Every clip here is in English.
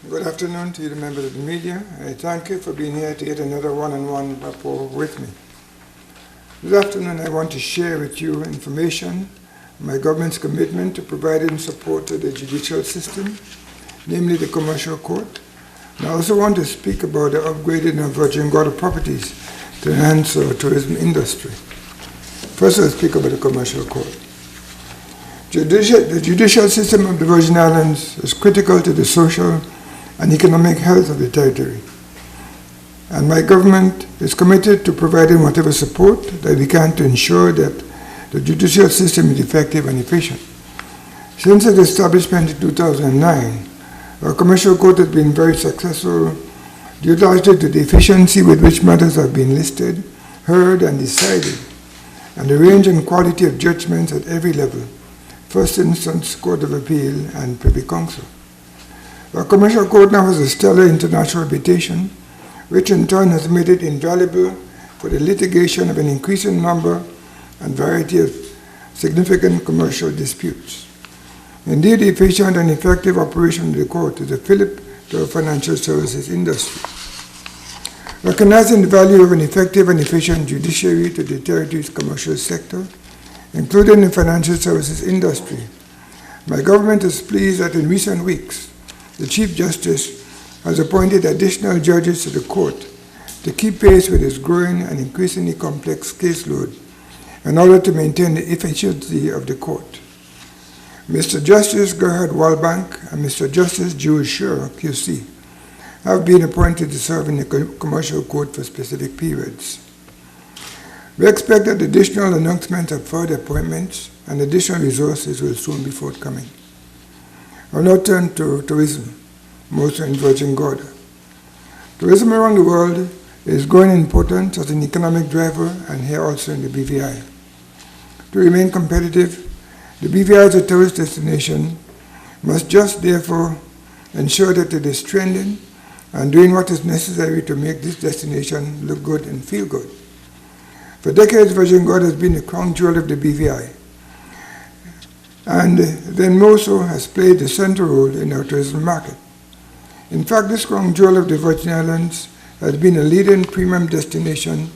Good afternoon to you, the members of the media. I thank you for being here to get another one-on-one rapport with me. This afternoon, I want to share with you information on my government's commitment to providing support to the judicial system, namely the commercial court. And I also want to speak about the upgrading of Virgin Gorda properties to enhance our tourism industry. First, I'll speak about the commercial court. The judicial system of the Virgin Islands is critical to the social and economic health of the territory. And my government is committed to providing whatever support that we can to ensure that the judicial system is effective and efficient. Since its establishment in 2009, our commercial court has been very successful, due largely to the efficiency with which matters have been listed, heard, and decided, and the range and quality of judgments at every level, First Instance Court of Appeal and Privy Council. Our commercial court now has a stellar international reputation, which in turn has made it invaluable for the litigation of an increasing number and variety of significant commercial disputes. Indeed, the efficient and effective operation of the court is a fillip to our financial services industry. Recognizing the value of an effective and efficient judiciary to the territory's commercial sector, including the financial services industry, my government is pleased that in recent weeks, the Chief Justice has appointed additional judges to the court to keep pace with its growing and increasingly complex caseload in order to maintain the efficiency of the court. Mr. Justice Gerhard Walbank and Mr. Justice Jules Scher, QC, have been appointed to serve in the commercial court for specific periods. We expect that additional announcements of further appointments and additional resources will soon be forthcoming. I'll now turn to tourism, mostly in Virgin Gorda. Tourism around the world is growing in importance as an economic driver, and here also in the BVI. To remain competitive, the BVI as a tourist destination must just therefore ensure that it is trending and doing what is necessary to make this destination look good and feel good. For decades, Virgin Gorda has been the crown jewel of the BVI, and then more so has played a central role in our tourism market. In fact, this crown jewel of the Virgin Islands has been a leading premium destination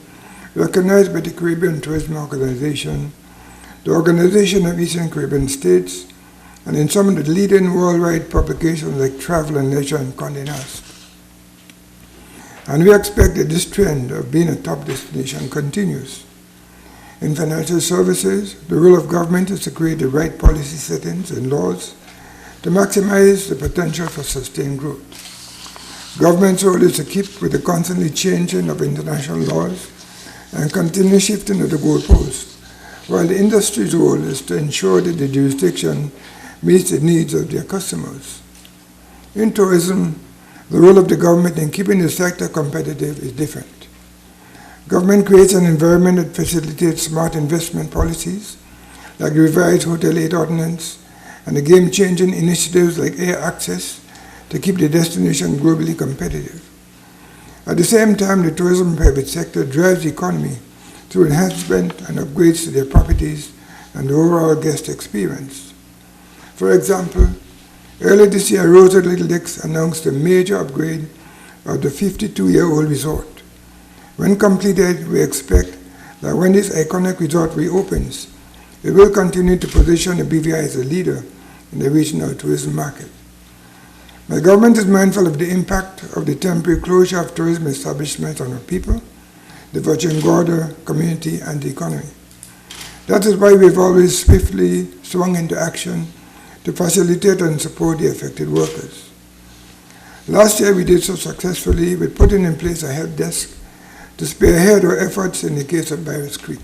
recognized by the Caribbean Tourism Organization, the Organization of Eastern Caribbean States, and in some of the leading worldwide publications like Travel and Leisure and Condé Nast. And we expect that this trend of being a top destination continues. In financial services, the role of government is to create the right policy settings and laws to maximize the potential for sustained growth. Government's role is to keep with the constantly changing of international laws and continue shifting of the goalposts, while the industry's role is to ensure that the jurisdiction meets the needs of their customers. In tourism, the role of the government in keeping the sector competitive is different. Government creates an environment that facilitates smart investment policies, like the revised Hotel Aid Ordinance and the game-changing initiatives like Air Access to keep the destination globally competitive. At the same time, the tourism private sector drives the economy through enhancement and upgrades to their properties and the overall guest experience. For example, earlier this year, Rose at Little Dix announced a major upgrade of the 52-year-old resort. When completed, we expect that when this iconic resort reopens, it will continue to position the BVI as a leader in the regional tourism market. My government is mindful of the impact of the temporary closure of tourism establishments on our people, the Virgin Gorda community, and the economy. That is why we've always swiftly swung into action to facilitate and support the affected workers. Last year, we did so successfully with putting in place a help desk to spearhead our efforts in the case of Byers Creek.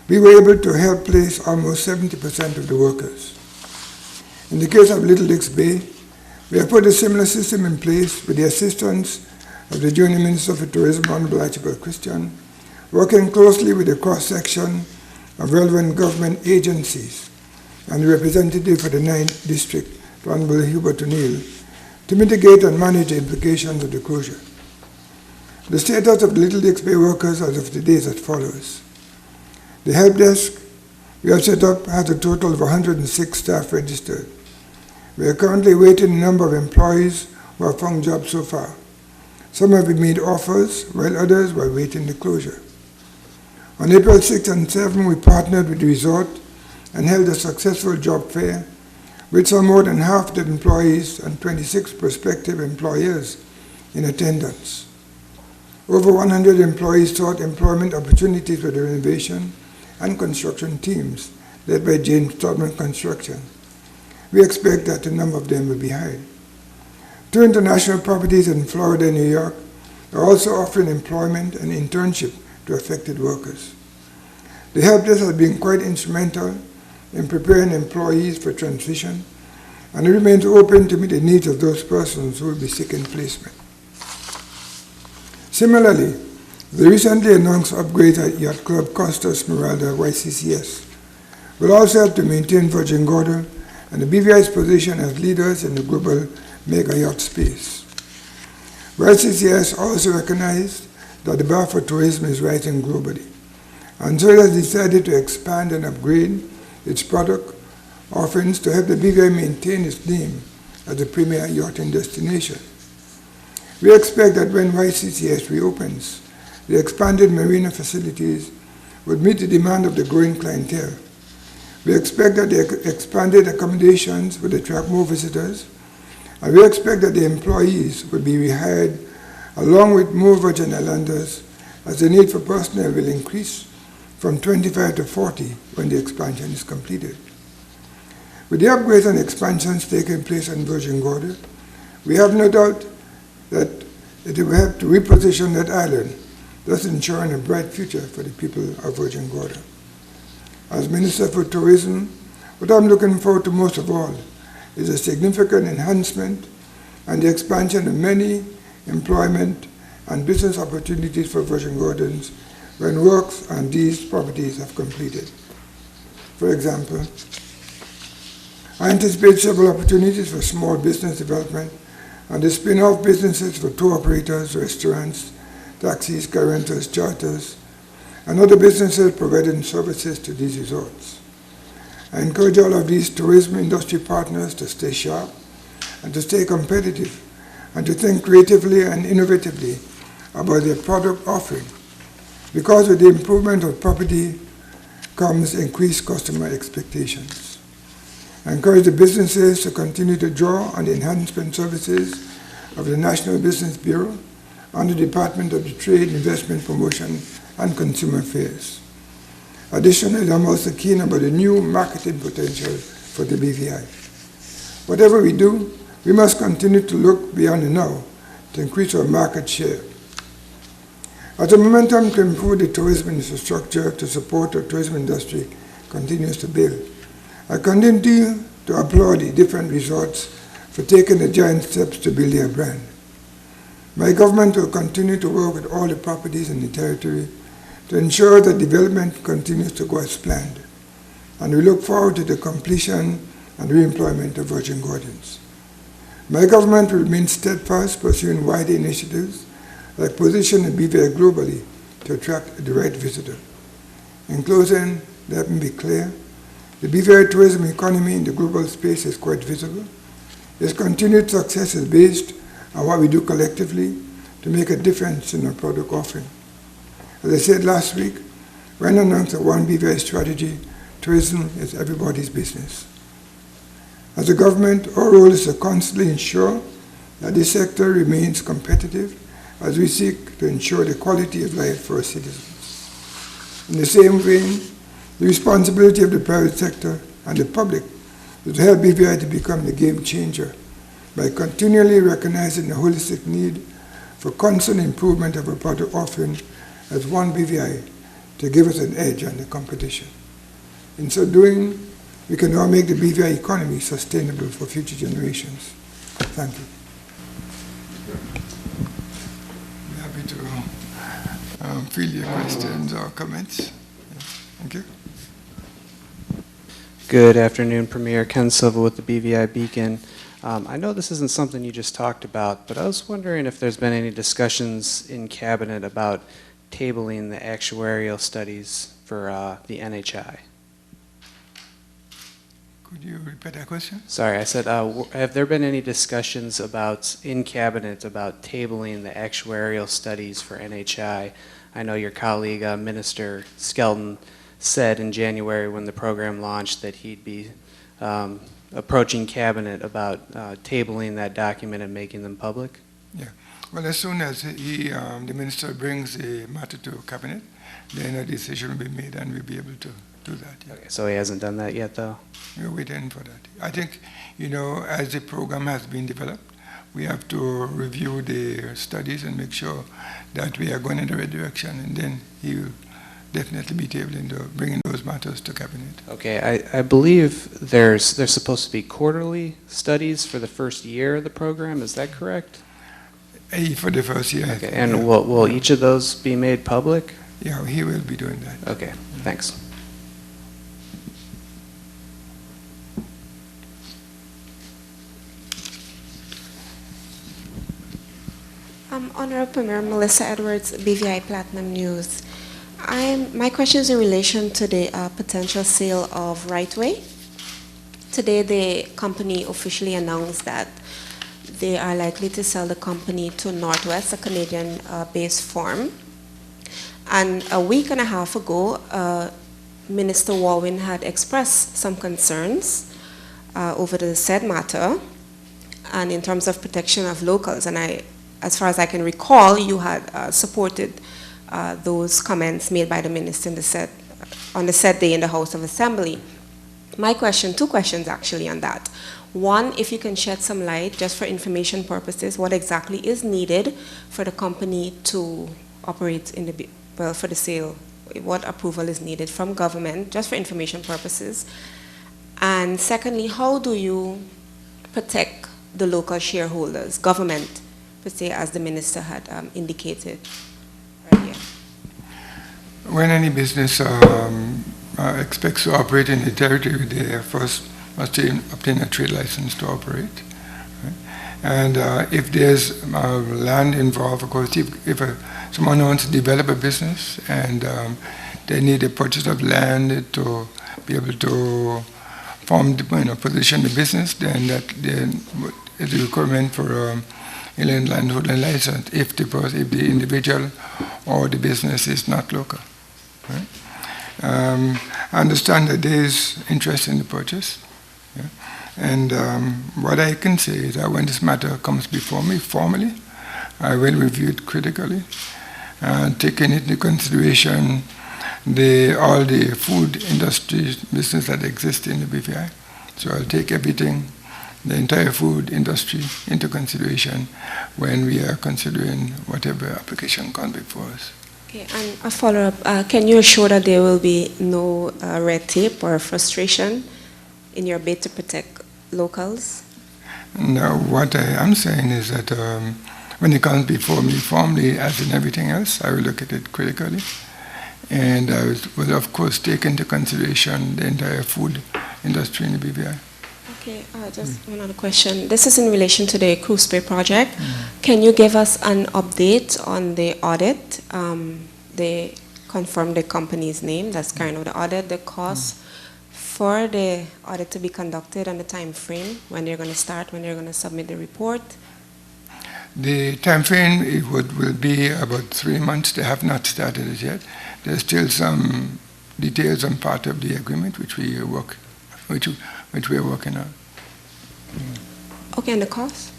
We were able to help place almost 70% of the workers. In the case of Little Dix Bay, we have put a similar system in place with the assistance of the Junior Minister for Tourism, Honorable Archibald Christian, working closely with the cross-section of relevant government agencies and the representative for the 9th District, Honorable Hubert O'Neill, to mitigate and manage the implications of the closure. The status of the Little Dix Bay workers as of today is as follows. The help desk we have set up has a total of 106 staff registered. We are currently awaiting a number of employees who have found jobs so far. Some have been made offers, while others were waiting the closure. On April 6 and 7, we partnered with the resort and held a successful job fair with some more than half the employees and 26 prospective employers in attendance. Over 100 employees sought employment opportunities with the renovation and construction teams led by James Todman Construction. We expect that a number of them will be hired. 2 international properties in Florida and New York are also offering employment and internship to affected workers. The help desk has been quite instrumental in preparing employees for transition, and it remains open to meet the needs of those persons who will be seeking placement. Similarly, the recently announced upgrades at Yacht Club Costa Smeralda YCCS will also help to maintain Virgin Gorda and the BVI's position as leaders in the global mega yacht space. YCCS also recognized that the bar for tourism is rising globally, and so it has decided to expand and upgrade its product offerings to help the BVI maintain its name as a premier yachting destination. We expect that when YCCS reopens, the expanded marina facilities would meet the demand of the growing clientele. We expect that the expanded accommodations would attract more visitors, and we expect that the employees will be rehired along with more Virgin Islanders as the need for personnel will increase from 25 to 40 when the expansion is completed. With the upgrades and expansions taking place on Virgin Gorda, we have no doubt that it will help to reposition that island, thus ensuring a bright future for the people of Virgin Gorda. As Minister for Tourism, what I'm looking forward to most of all is a significant enhancement and the expansion of many employment and business opportunities for Virgin Gordans when works on these properties have completed. For example, I anticipate several opportunities for small business development and the spin-off businesses for tour operators, restaurants, taxis, car rentals, charters, and other businesses providing services to these resorts. I encourage all of these tourism industry partners to stay sharp and to stay competitive and to think creatively and innovatively about their product offering, because with the improvement of property comes increased customer expectations. I encourage the businesses to continue to draw on the enhancement services of the National Business Bureau and the Department of the Trade, Investment, Promotion, and Consumer Affairs. Additionally, I'm also keen about the new marketing potential for the BVI. Whatever we do, we must continue to look beyond the now to increase our market share. As the momentum to improve the tourism infrastructure to support our tourism industry continues to build, I continue to applaud the different resorts for taking the giant steps to build their brand. My government will continue to work with all the properties in the territory to ensure that development continues to go as planned, and we look forward to the completion and re-employment of Virgin Gordans. My government will remain steadfast pursuing wider initiatives like positioning BVI globally to attract the right visitor. In closing, let me be clear, the BVI tourism economy in the global space is quite visible. Its continued success is based on what we do collectively to make a difference in our product offering. As I said last week, when announced the One BVI strategy, tourism is everybody's business. As a government, our role is to constantly ensure that the sector remains competitive as we seek to ensure the quality of life for our citizens. In the same vein, the responsibility of the private sector and the public is to help BVI to become the game changer by continually recognizing the holistic need for constant improvement of our product offering as One BVI to give us an edge on the competition. In so doing, we can now make the BVI economy sustainable for future generations. Thank you. I'm happy to field your questions or comments. Thank you. Good afternoon, Premier. Ken Silva with the BVI Beacon. I know this isn't something you just talked about, but I was wondering if there's been any discussions in Cabinet about tabling the actuarial studies for the NHI. Could you repeat that question? Sorry, I said, have there been any discussions about, in cabinet, about tabling the actuarial studies for NHI? I know your colleague, Minister Skelton, said in January when the program launched that he'd be approaching cabinet about tabling that document and making them public. Well, as soon as the minister brings the matter to cabinet, then a decision will be made and we'll be able to do that. Yeah. Okay, so he hasn't done that yet, though? We're waiting for that. I think, as the program has been developed, we have to review the studies and make sure that we are going in the right direction, and then he will definitely be tabling bringing those matters to cabinet. Okay, I believe there's supposed to be quarterly studies for the first year of the program. Is that correct? For the first year. Okay, and will each of those be made public? Yeah, he will be doing that. Okay, thanks. Honorable Premier Melissa Edwards, BVI Platinum News. My question is in relation to the potential sale of Rightway. Today, the company officially announced that they are likely to sell the company to Northwest, a Canadian-based firm. And a week and a half ago, Minister Warwin had expressed some concerns over the said matter, and in terms of protection of locals. And as far as I can recall, you had supported those comments made by the minister on the said day in the House of Assembly. My question, two questions actually on that. One, if you can shed some light, just for information purposes, what exactly is needed for the company to operate for the sale? What approval is needed from government, just for information purposes? And secondly, how do you protect the local shareholders, government, per se, as the minister had indicated earlier? When any business expects to operate in the territory, they first must obtain a trade license to operate. Right? And if there's land involved, of course, if someone wants to develop a business and they need a purchase of land to be able to position the business, then that is a requirement for a landholder license if the individual or the business is not local. Right? I understand that there is interest in the purchase. Yeah? And what I can say is that when this matter comes before me formally, I will review it critically, taking into consideration all the food industry business that exists in the BVI. So I'll take everything, the entire food industry, into consideration when we are considering whatever application comes before us. Okay, and a follow-up. Can you assure that there will be no red tape or frustration in your bid to protect locals? No, what I am saying is that when it comes before me formally, as in everything else, I will look at it critically. And I will, of course, take into consideration the entire food industry in the BVI. Okay, just one other question. This is in relation to the Cruise Bay project. Can you give us an update on the audit? They confirmed the company's name that's carrying out the audit, the cost for the audit to be conducted, and the time frame, when they're going to start, when they're going to submit the report? The time frame will be about 3 months. They have not started it yet. There's still some details on part of the agreement which we are working on. Okay, and the cost?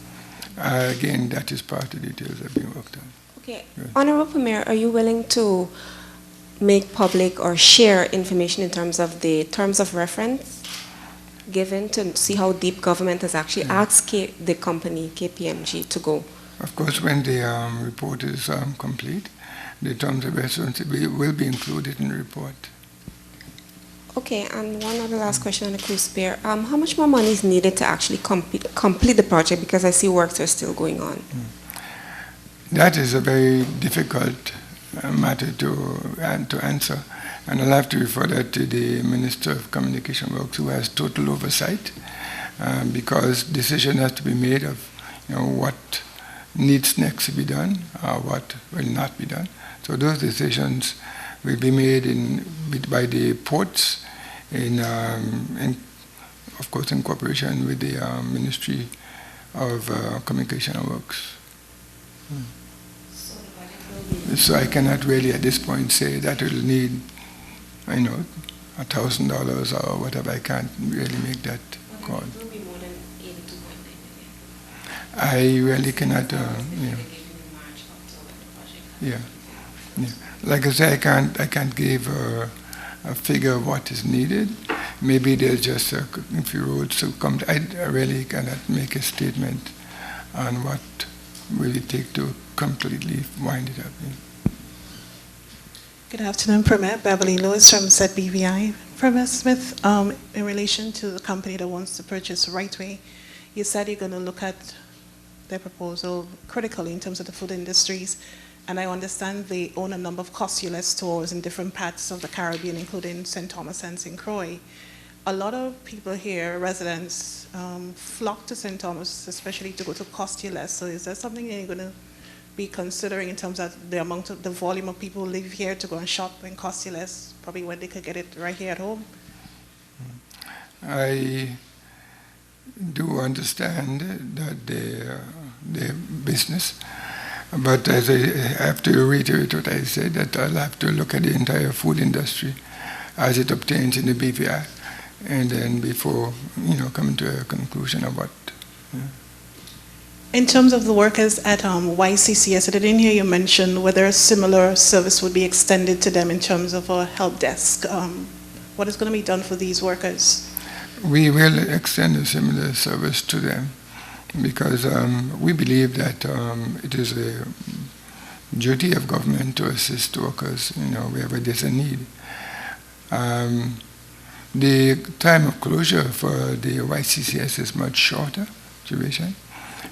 Again, that is part of the details that are being worked on. Okay. Yes. Honorable Premier, are you willing to make public or share information in terms of the terms of reference given to see how deep government has actually asked the company, KPMG, to go? Of course, when the report is complete, the terms of reference will be included in the report. Okay, and one other last question on the Cruise Bay. How much more money is needed to actually complete the project? Because I see works are still going on. That is a very difficult matter to answer, and I'll have to refer that to the Minister of Communication Works, who has total oversight, because decision has to be made of what needs next to be done, what will not be done. So those decisions will be made by the ports in of course, in cooperation with the Ministry of Communication and Works. So I cannot really at this point say that it will need, $1,000 or whatever. I can't really make that call. It will be more than 82.9 million. I really cannot, yeah. Like I say, I can't give a figure of what is needed. Maybe there's just a few roads to come. I really cannot make a statement on what will it take to completely wind it up. Good afternoon, Premier. Beverly Lewis from ZBVI. Premier Smith, in relation to the company that wants to purchase Rightway, you said you're going to look at their proposal critically in terms of the food industries, and I understand they own a number of cost-less stores in different parts of the Caribbean, including St. Thomas and St. Croix. A lot of people here, residents, flock to St. Thomas, especially to go to cost-less. So is that something that you're going to be considering in terms of the amount of the volume of people who live here to go and shop in cost-less, probably when they could get it right here at home? I do understand that their business, but as I have to reiterate what I said, that I'll have to look at the entire food industry as it obtains in the BVI, and then before coming to a conclusion of what. In terms of the workers at YCCS, I didn't hear you mention whether a similar service would be extended to them in terms of a help desk. What is going to be done for these workers? We will extend a similar service to them because we believe that it is a duty of government to assist workers, wherever there's a need. The time of closure for the YCCS is much shorter duration.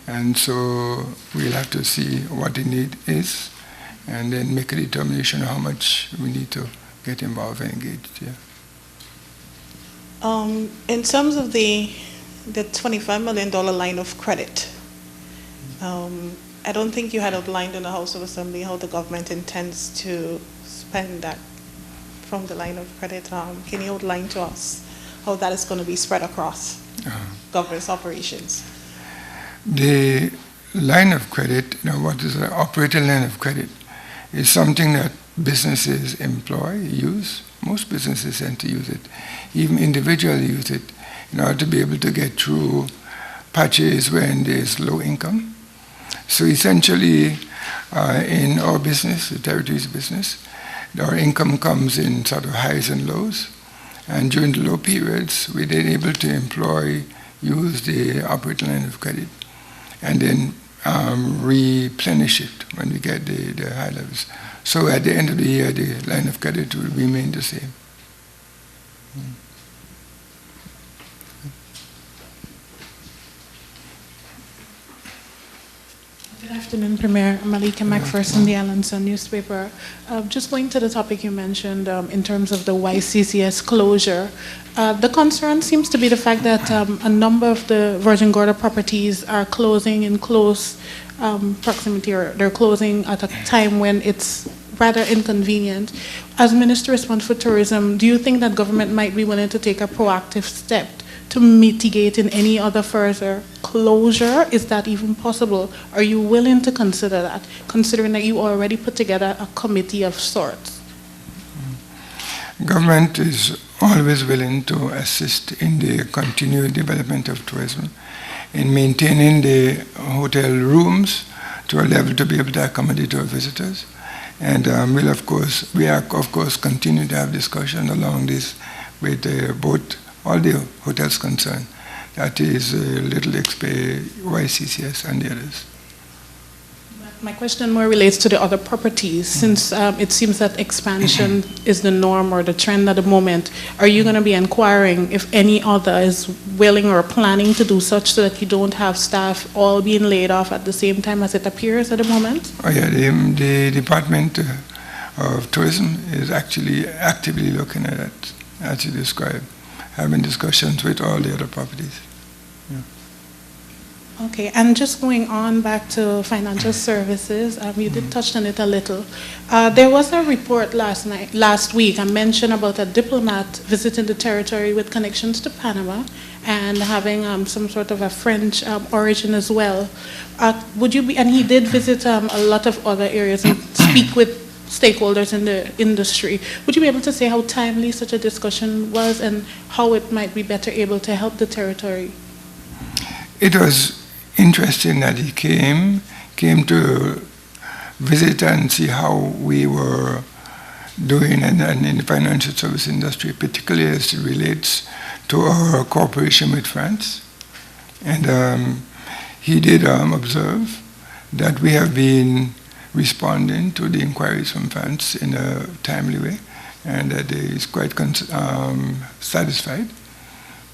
And so we'll have to see what the need is and then make a determination of how much we need to get involved and engaged. Yeah. In terms of the $25 million line of credit, I don't think you had outlined in the House of Assembly how the government intends to spend that from the line of credit. Can you outline to us how that is going to be spread across government's operations? The line of credit, what is an operating line of credit, is something that businesses use. Most businesses tend to use it. Even individuals use it in order to be able to get through patches when there's low income. So essentially, in our business, the territory's business, our income comes in sort of highs and lows. And during the low periods, we're then able to use the operating line of credit and then replenish it when we get the high levels. So at the end of the year, the line of credit will remain the same. Good afternoon, Premier. Malika McPherson, the Allen Sun newspaper. Just going to the topic you mentioned in terms of the YCCS closure, the concern seems to be the fact that a number of the Virgin Gorda properties are closing in close proximity, or they're closing at a time when it's rather inconvenient. As Minister responsible for tourism, do you think that government might be willing to take a proactive step to mitigate in any other further closure? Is that even possible? Are you willing to consider that, considering that you already put together a committee of sorts? Government is always willing to assist in the continued development of tourism, in maintaining the hotel rooms to a level to be able to accommodate our visitors. And we of course continue to have discussion along this with all the hotels concerned. That is Little XP, YCCS, and the others. My question more relates to the other properties. Since it seems that expansion is the norm or the trend at the moment, are you going to be inquiring if any other is willing or planning to do such so that you don't have staff all being laid off at the same time as it appears at the moment? Oh yeah, the Department of Tourism is actually actively looking at it, as you described, having discussions with all the other properties. Yeah. Okay, and just going on back to financial services, you did touch on it a little. There was a report last week, a mention about a diplomat visiting the territory with connections to Panama, and having some sort of a French origin as well. Would you be, and he did visit a lot of other areas and speak with stakeholders in the industry. Would you be able to say how timely such a discussion was and how it might be better able to help the territory? It was interesting that he came to visit and see how we were doing in the financial service industry, particularly as it relates to our cooperation with France. And he did observe that we have been responding to the inquiries from France in a timely way, and that he is quite satisfied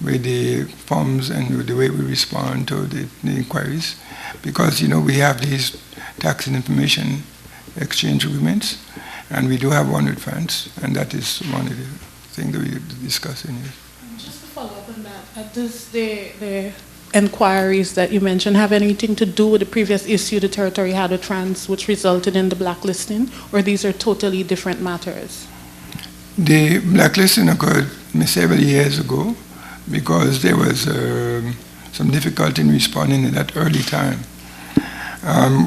with the forms and with the way we respond to the inquiries, because we have these tax and information exchange agreements, and we do have one with France, and that is one of the things that we're discussing here. Just to follow up on that, does the inquiries that you mentioned have anything to do with the previous issue the territory had with France, which resulted in the blacklisting, or these are totally different matters? The blacklisting occurred several years ago because there was some difficulty in responding at that early time.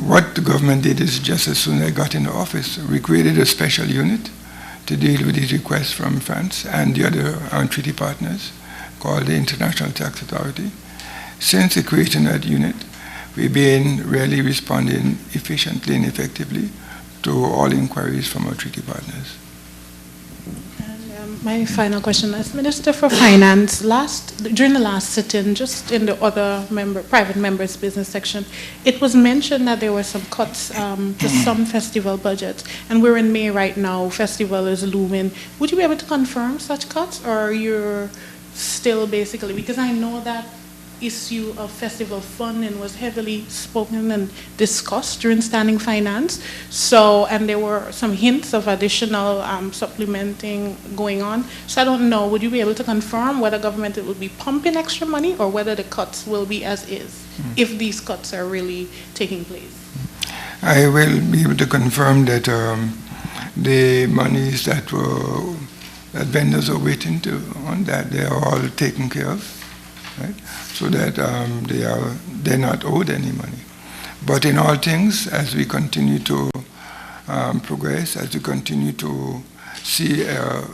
What the government did is, just as soon as I got into office, we created a special unit to deal with these requests from France and the other treaty partners, called the International Tax Authority. Since the creation of that unit, we've been really responding efficiently and effectively to all inquiries from our treaty partners. My final question, as Minister for Finance, during the last sit-in, just in the other private members' business section, it was mentioned that there were some cuts to some festival budgets, and we're in May right now, festival is looming. Would you be able to confirm such cuts, or you're still basically, because I know that issue of festival funding was heavily spoken and discussed during standing finance. So, and there were some hints of additional supplementing going on. So I don't know, would you be able to confirm whether government will be pumping extra money or whether the cuts will be as is, if these cuts are really taking place? I will be able to confirm that the monies that vendors are waiting on that, they are all taken care of. Right? So that they're not owed any money. But in all things, as we continue to progress, as we continue to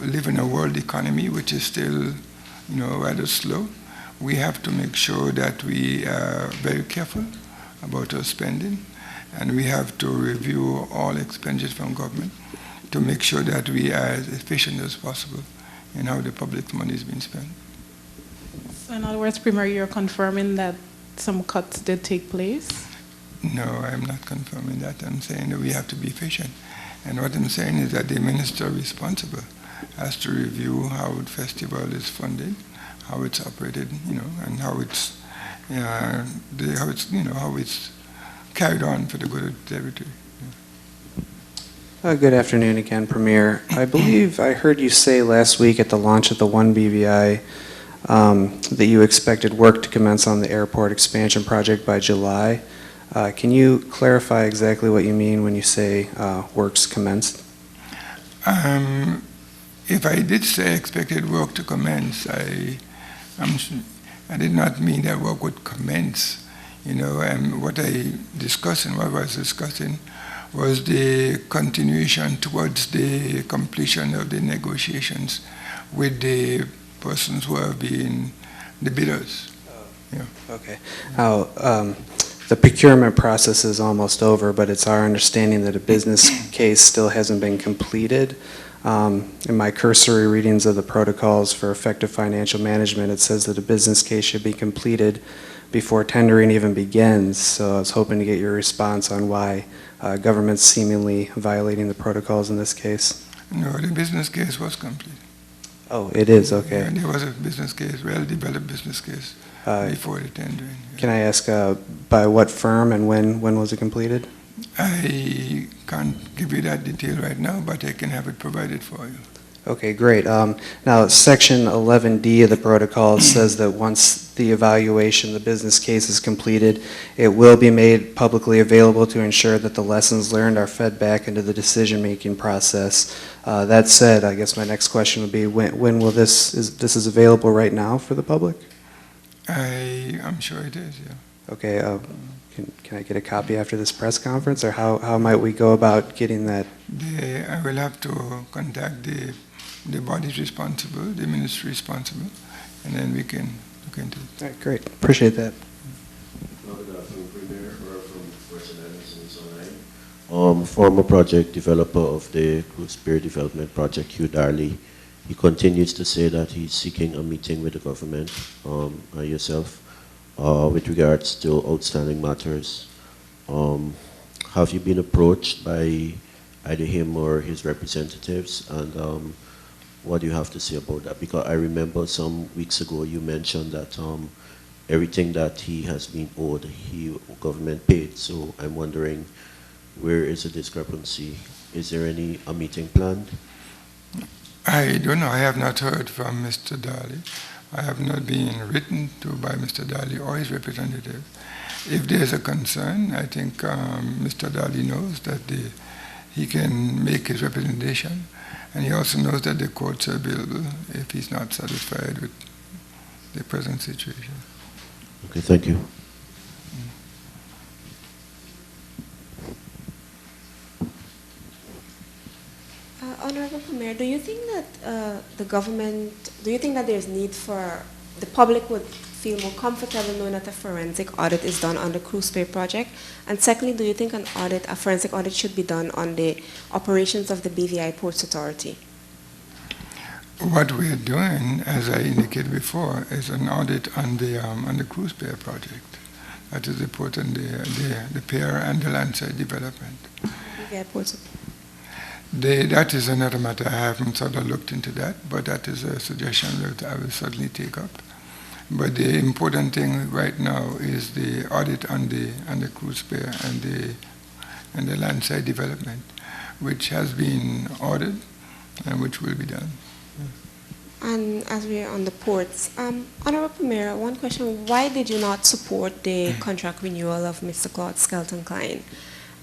live in a world economy which is still, rather slow, we have to make sure that we are very careful about our spending, and we have to review all expenditures from government to make sure that we are as efficient as possible in how the public money is being spent. So in other words, Premier, you're confirming that some cuts did take place? No, I'm not confirming that. I'm saying that we have to be efficient. And what I'm saying is that the minister responsible has to review how the festival is funded, how it's operated, and how it's carried on for the good of the territory. Good afternoon again, Premier. I believe I heard you say last week at the launch of the One BVI that you expected work to commence on the airport expansion project by July. Can you clarify exactly what you mean when you say works commenced? If I did say expected work to commence, I did not mean that work would commence. What I was discussing was the continuation towards the completion of the negotiations with the persons who have been the bidders. Okay. Now, the procurement process is almost over, but it's our understanding that a business case still hasn't been completed. In my cursory readings of the protocols for effective financial management, it says that a business case should be completed before tendering even begins. So I was hoping to get your response on why government's seemingly violating the protocols in this case. No, the business case was complete. Oh, it is, okay. Yeah, there was a business case, well-developed business case before the tendering. Can I ask by what firm and when was it completed? I can't give you that detail right now, but I can have it provided for you. Okay, great. Now, Section 11D of the protocol says that once the evaluation, the business case is completed, it will be made publicly available to ensure that the lessons learned are fed back into the decision-making process. That said, I guess my next question would be, when will this is available right now for the public? I'm sure it is, yeah. Okay, can I get a copy after this press conference, or how might we go about getting that? I will have to contact the bodies responsible, the ministry responsible, and then we can look into it. All right, great, appreciate that. Former project developer of the Cruise Pier Development Project, Hugh Darley, he continues to say that he's seeking a meeting with the government, yourself, with regards to outstanding matters. Have you been approached by either him or his representatives, and what do you have to say about that? Because I remember some weeks ago you mentioned that everything that he has been owed, government paid. So I'm wondering, where is the discrepancy? Is there a meeting planned? I don't know. I have not heard from Mr. Darley. I have not been written to by Mr. Darley or his representative. If there's a concern, I think Mr. Darley knows that he can make his representation, and he also knows that the courts are available if he's not satisfied with the present situation. Okay, thank you. Honorable Premier, do you think that do you think that there's need for, the public would feel more comfortable knowing that a forensic audit is done on the Cruise Pier project? And secondly, do you think a forensic audit should be done on the operations of the BVI Ports Authority? What we're doing, as I indicated before, is an audit on the Cruise Pier project. That is the port and the pier and the landside development. BVI Ports Authority. That is another matter. I haven't sort of looked into that, but that is a suggestion that I will certainly take up. But the important thing right now is the audit on the Cruise Pier and the landside development, which has been ordered and which will be done. And as we're on the ports, Honorable Premier, one question: why did you not support the contract renewal of Mr. Claude Skelton Klein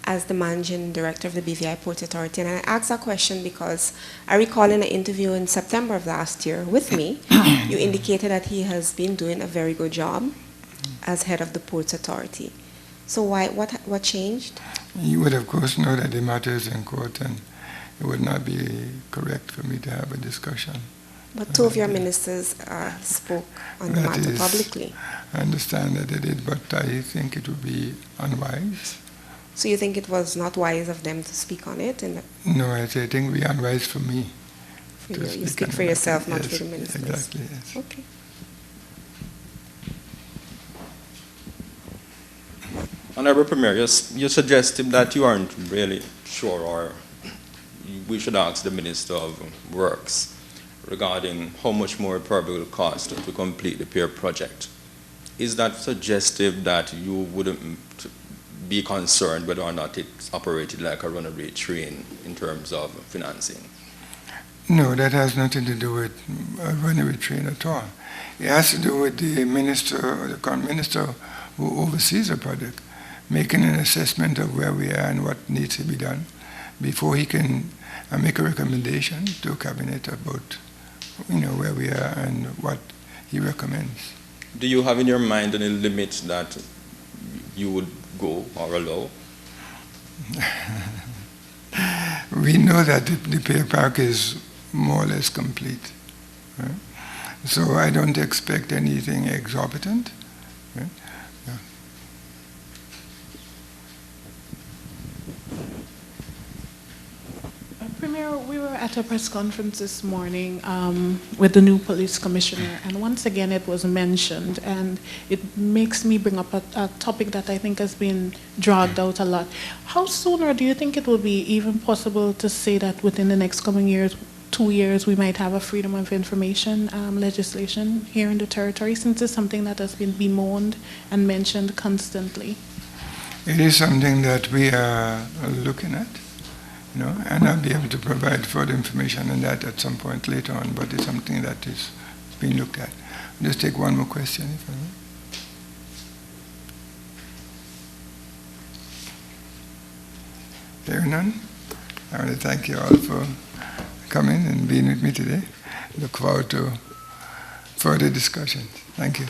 as the managing director of the BVI Port Authority? And I ask that question because I recall in an interview in September of last year with me, you indicated that he has been doing a very good job as head of the Ports Authority. So what changed? You would, of course, know that the matter is in court, and it would not be correct for me to have a discussion. But two of your ministers spoke on the matter publicly. I understand that they did, but I think it would be unwise. So you think it was not wise of them to speak on it? No, I think it would be unwise for me. You speak for yourself, not for the ministers. Exactly, yes. Okay. Honorable Premier, you suggested that you aren't really sure, or we should ask the Minister of Works regarding how much more it probably will cost to complete the pier project. Is that suggestive that you wouldn't be concerned whether or not it's operated like a runaway train in terms of financing? No, that has nothing to do with a runaway train at all. It has to do with the minister, or the current minister who oversees the project, making an assessment of where we are and what needs to be done before he can make a recommendation to cabinet about where we are and what he recommends. Do you have in your mind any limits that you would go or allow? We know that the pier park is more or less complete. Right? So I don't expect anything exorbitant. Right? Yeah. Premier, we were at a press conference this morning with the new police commissioner, and once again it was mentioned, and it makes me bring up a topic that I think has been dragged out a lot. How soon, or do you think it will be even possible to say that within the next coming years, 2 years, we might have a freedom of information legislation here in the territory, since it's something that has been bemoaned and mentioned constantly? It is something that we are looking at. And I'll be able to provide further information on that at some point later on, but it's something that is being looked at. I'll just take one more question, if I may. Hearing none, I want to thank you all for coming and being with me today. Look forward to further discussions. Thank you.